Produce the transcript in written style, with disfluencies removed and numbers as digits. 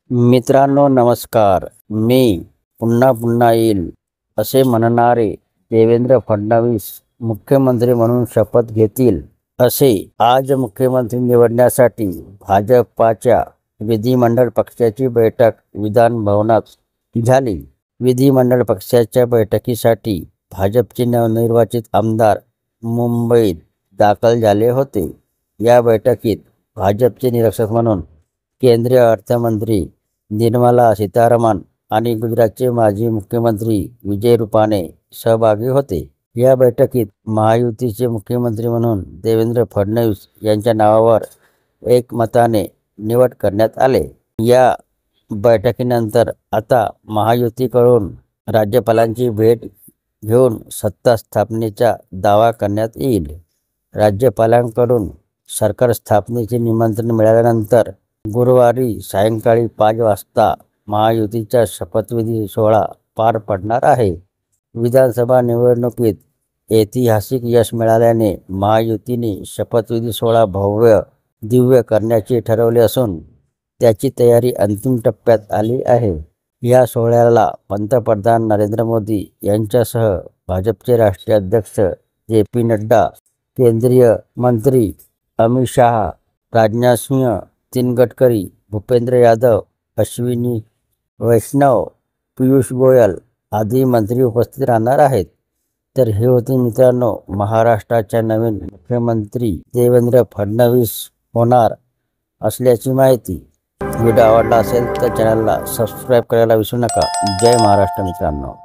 मित्रांनो नमस्कार. मी पुन्हा पुन्हा येईल असे म्हणणारे देवेंद्र फडणवीस मुख्यमंत्री म्हणून शपथ घेतील असे आज मुख्यमंत्री निवडण्यासाठी भाजपाच्या विधिमंडळ पक्षाची बैठक विधान भवनात झाली. विधिमंडळ पक्षाच्या बैठकीसाठी भाजपचे नवनिर्वाचित आमदार मुंबईत दाखल झाले होते. या बैठकीत भाजपचे निरीक्षक म्हणून केंद्रीय अर्थमंत्री निर्मला सीतारामन आणि गुजरातचे माजी मुख्यमंत्री विजय रूपाणी सहभागी होते. या बैठकीत महायुतीचे मुख्यमंत्री म्हणून देवेंद्र फडणवीस यांच्या नावावर एकमताने निवड करण्यात आले. या बैठकीनंतर आता महायुतीकडून राज्यपालांची भेट घेऊन सत्ता स्थापनेचा दावा करण्यात येईल. राज्यपालांकडून सरकार स्थापनेचे निमंत्रण मिळाल्यानंतर गुरुवारी सायंकाळी 5 वाजता महायुतीचा शपथविधी सोहळा पार पडणार आहे. विधानसभा निवडणुकीत ऐतिहासिक यश मिळाल्याने महायुतीने शपथविधी सोहळा भव्य दिव्य करण्याचे ठरवले असून त्याची तयारी अंतिम टप्प्यात आली आहे. या सोहळ्याला पंतप्रधान नरेंद्र मोदी यांच्यासह भाजपचे राष्ट्रीय अध्यक्ष जे.पी. नड्डा, केंद्रीय मंत्री अमित शहा, राजनाथ सिंह, नितीन गडकरी, भूपेंद्र यादव, अश्विनी वैष्णव, पीयूष गोयल आदी मंत्री उपस्थित राहणार आहेत. तर हे होते मित्रांनो महाराष्ट्राच्या नवीन मुख्यमंत्री देवेंद्र फडणवीस होणार असल्याची माहिती. व्हिडिओ आवडला असेल तर चॅनलला सबस्क्राईब करायला विसरू नका. जय महाराष्ट्र मित्रांनो.